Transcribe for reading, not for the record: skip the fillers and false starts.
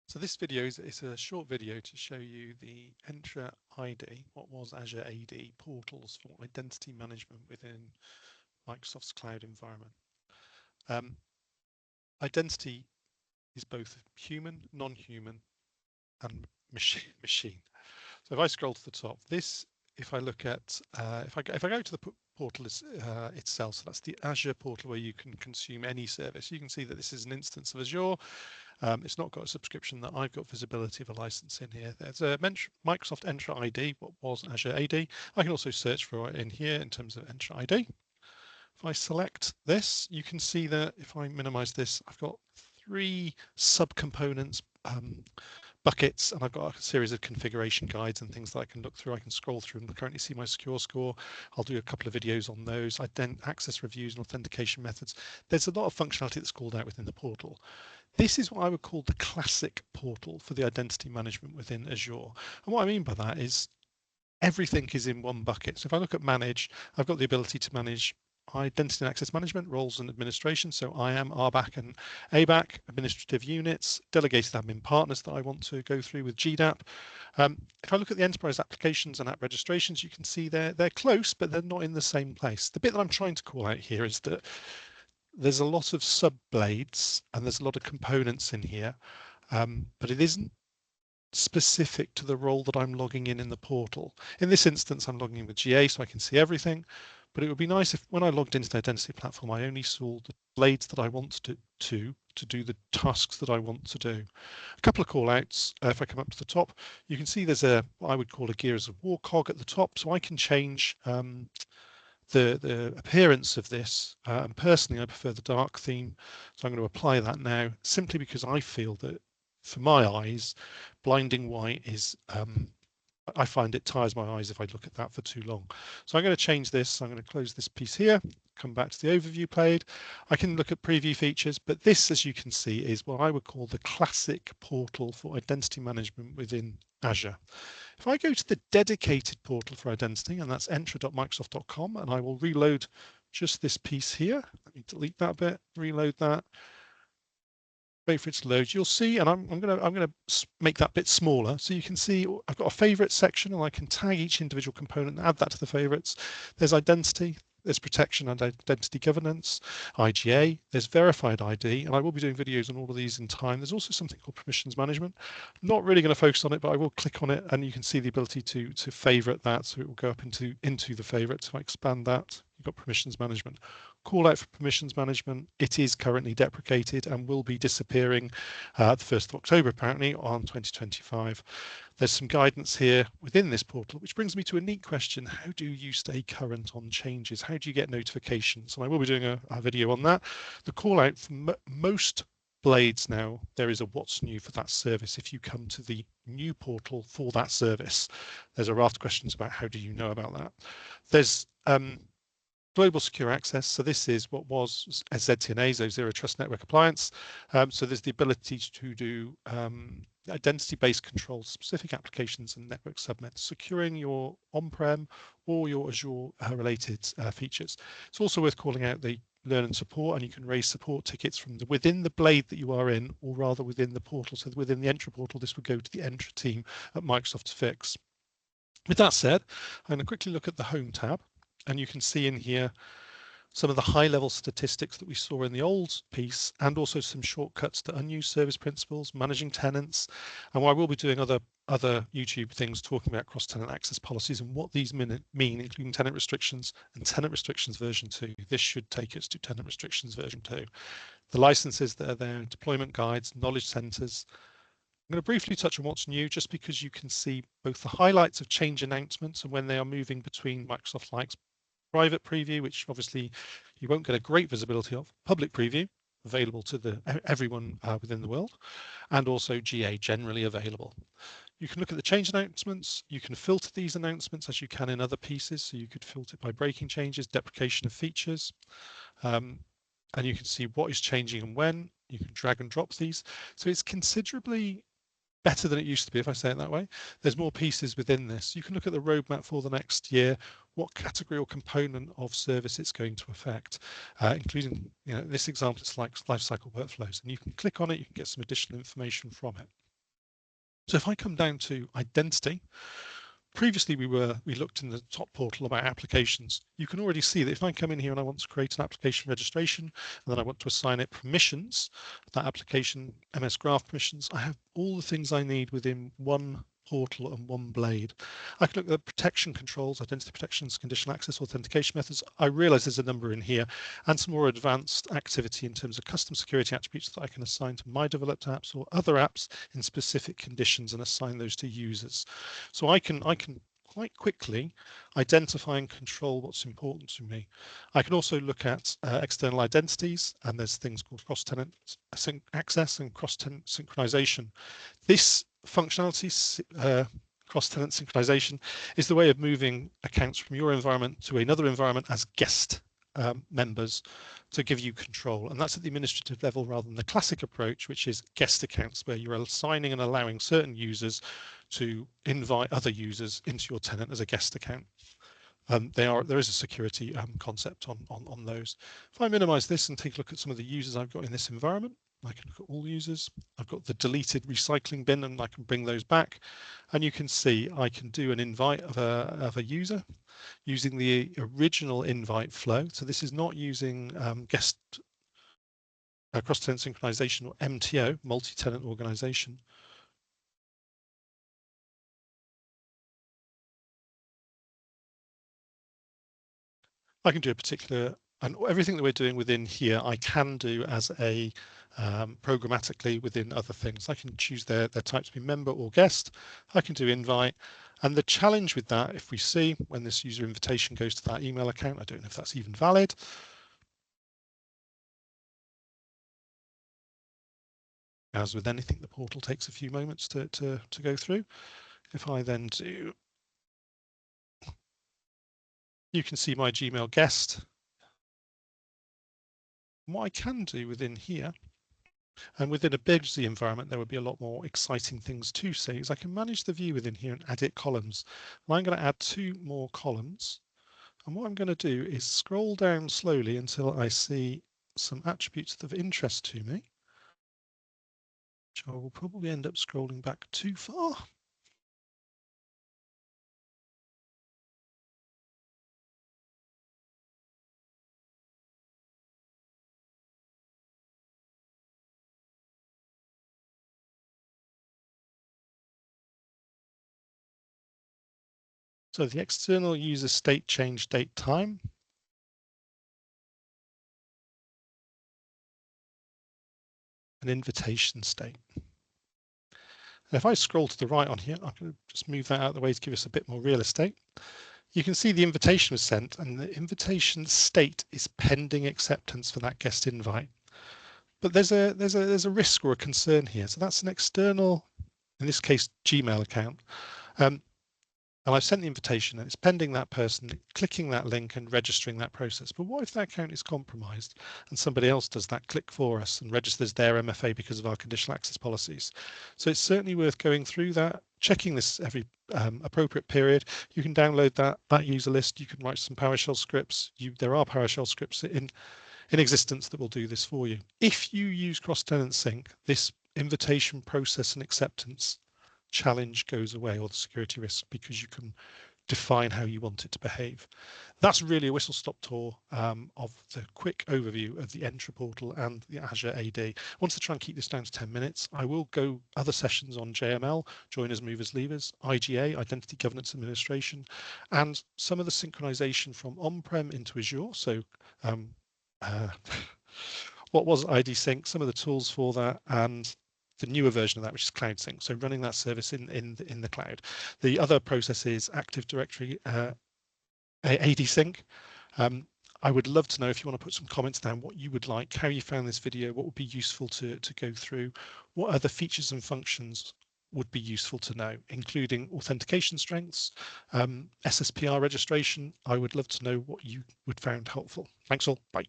So this video is a short video to show you the Entra ID, what was Azure AD portals for identity management within Microsoft's cloud environment. Identity is both human, non-human, and machine. So if I scroll to the top, if I look at, if I go to the portal itself, so that's the Azure portal where you can consume any service. You can see that this is an instance of Azure. It's not got a subscription that I've got visibility of a license in here. There's a Microsoft Entra ID, what was Azure AD. I can also search for it in here in terms of Entra ID. If I select this, you can see that if I minimize this, I've got three subcomponents, buckets, and I've got a series of configuration guides and things that I can look through. I can scroll through and currently see my secure score. I'll do a couple of videos on those. I then access reviews and authentication methods. There's a lot of functionality that's called out within the portal. This is what I would call the classic portal for the identity management within Azure. And what I mean by that is everything is in one bucket. So if I look at manage, I've got the ability to manage identity and access management, roles and administration. So IAM, RBAC and ABAC, administrative units, delegated admin partners that I want to go through with GDAP. If I look at the enterprise applications and app registrations, you can see they're close, but they're not in the same place. The bit that I'm trying to call out here is that there's a lot of sub-blades and there's a lot of components in here, but it isn't specific to the role that I'm logging in the portal. In this instance, I'm logging in with GA so I can see everything, but it would be nice if when I logged into the identity platform, I only saw the blades that I want to do the tasks that I want to do. A couple of call outs. If I come up to the top, you can see there's what I would call a Gears of War cog at the top, so I can change the appearance of this. And personally, I prefer the dark theme, so I'm going to apply that now simply because I feel that for my eyes, blinding white is, I find it tires my eyes if I look at that for too long. So I'm going to change this. I'm going to close this piece here, come back to the overview page. I can look at preview features, but this, as you can see, is what I would call the classic portal for identity management within Azure. If I go to the dedicated portal for identity, and that's entra.microsoft.com, and I will reload just this piece here. Let me delete that bit, reload that. Wait for it to load. You'll see, and I'm gonna make that bit smaller so you can see I've got a favorite section, and I can tag each individual component and add that to the favorites. There's identity, there's protection and identity governance, IGA, there's verified ID, and I will be doing videos on all of these in time. There's also something called permissions management. I'm not really going to focus on it, but I will click on it, and you can see the ability to favorite that, so it will go up into the favorites. If I expand that, you've got permissions management. Call out for permissions management. It is currently deprecated and will be disappearing the 1st of October, apparently, on 2025. There's some guidance here within this portal, which brings me to a neat question. How do you stay current on changes? How do you get notifications? And I will be doing a video on that. The call out for most blades now, there is a what's new for that service. If you come to the new portal for that service, there's a raft of questions about how do you know about that. There's global secure access. So this is what was ZTNA, so Zero Trust Network Appliance. So there's the ability to do identity-based control, specific applications and network subnets, securing your on-prem or your Azure related features. It's also worth calling out the learn and support, and you can raise support tickets from within the blade that you are in, or rather within the portal. So within the Entra portal, this would go to the Entra team at Microsoft to fix. With that said, I'm going to quickly look at the Home tab. And you can see in here some of the high-level statistics that we saw in the old piece, and also some shortcuts to unused service principals, managing tenants, and I will be doing other YouTube things talking about cross-tenant access policies and what these mean, including tenant restrictions and tenant restrictions version 2. This should take us to tenant restrictions version 2. The licenses that are there, deployment guides, knowledge centers. I'm going to briefly touch on what's new, just because you can see both the highlights of change announcements and when they are moving between Microsoft likes private preview, which obviously you won't get a great visibility of, public preview, available to everyone within the world, and also GA, generally available. You can look at the change announcements. You can filter these announcements as you can in other pieces. So you could filter it by breaking changes, deprecation of features, and you can see what is changing and when. You can drag and drop these. So it's considerably better than it used to be, if I say it that way. There's more pieces within this. You can look at the roadmap for the next year, what category or component of service it's going to affect, including, this example, it's like lifecycle workflows, and you can click on it, you can get some additional information from it. So if I come down to identity, previously we looked in the top portal about applications. You can already see that if I come in here and I want to create an application registration, and then I want to assign it permissions, that application MS Graph permissions, I have all the things I need within one portal and one blade. I can look at the protection controls, identity protections, conditional access, authentication methods. I realize there's a number in here and some more advanced activity in terms of custom security attributes that I can assign to my developed apps or other apps in specific conditions and assign those to users. So I can quite quickly identify and control what's important to me. I can also look at external identities, and there's things called cross-tenant access and cross-tenant synchronization. This functionality, cross-tenant synchronization, is the way of moving accounts from your environment to another environment as guest members to give you control. And that's at the administrative level rather than the classic approach, which is guest accounts, where you're assigning and allowing certain users to invite other users into your tenant as a guest account. There is a security concept on those. If I minimize this and take a look at some of the users I've got in this environment, I can look at all users. I've got the deleted recycling bin and I can bring those back. And you can see I can do an invite of a user using the original invite flow. So this is not using guest cross-tenant synchronization or MTO, multi-tenant organization. I can do a particular, and everything that we're doing within here, I can do as a programmatically within other things. I can choose their type to be member or guest. I can do invite. And the challenge with that, if we see when this user invitation goes to that email account, I don't know if that's even valid. As with anything, the portal takes a few moments to go through. If I then do, you can see my Gmail guest. And what I can do within here, and within a busy environment, there would be a lot more exciting things to see, is I can manage the view within here and edit columns. And I'm going to add 2 more columns. And what I'm going to do is scroll down slowly until I see some attributes of interest to me, which I will probably end up scrolling back too far. So the external user state change date time. An invitation state. And if I scroll to the right on here, I can just move that out of the way to give us a bit more real estate. You can see the invitation was sent and the invitation state is pending acceptance for that guest invite. But there's a risk or a concern here. So that's an external, in this case, Gmail account. And I've sent the invitation and it's pending that person clicking that link and registering that process. But what if that account is compromised and somebody else does that click for us and registers their MFA because of our conditional access policies? So it's certainly worth going through that, checking this every appropriate period. You can download that user list. You can write some PowerShell scripts. There are PowerShell scripts in existence that will do this for you. If you use cross-tenant sync, this invitation process and acceptance challenge goes away, or the security risk, because you can define how you want it to behave. That's really a whistle-stop tour of the quick overview of the Entra portal and the Azure AD. I want to try and keep this down to 10 minutes. I will go other sessions on JML, joiners, movers, leavers, IGA, Identity Governance Administration, and some of the synchronization from on-prem into Azure. So what was ID Sync, some of the tools for that, and the newer version of that, which is Cloud Sync. So running that service in the cloud. The other process is Active Directory AD Sync. I would love to know if you want to put some comments down what you would like, how you found this video, what would be useful to go through, what other features and functions would be useful to know, including authentication strengths, SSPR registration. I would love to know what you would found helpful. Thanks all. Bye.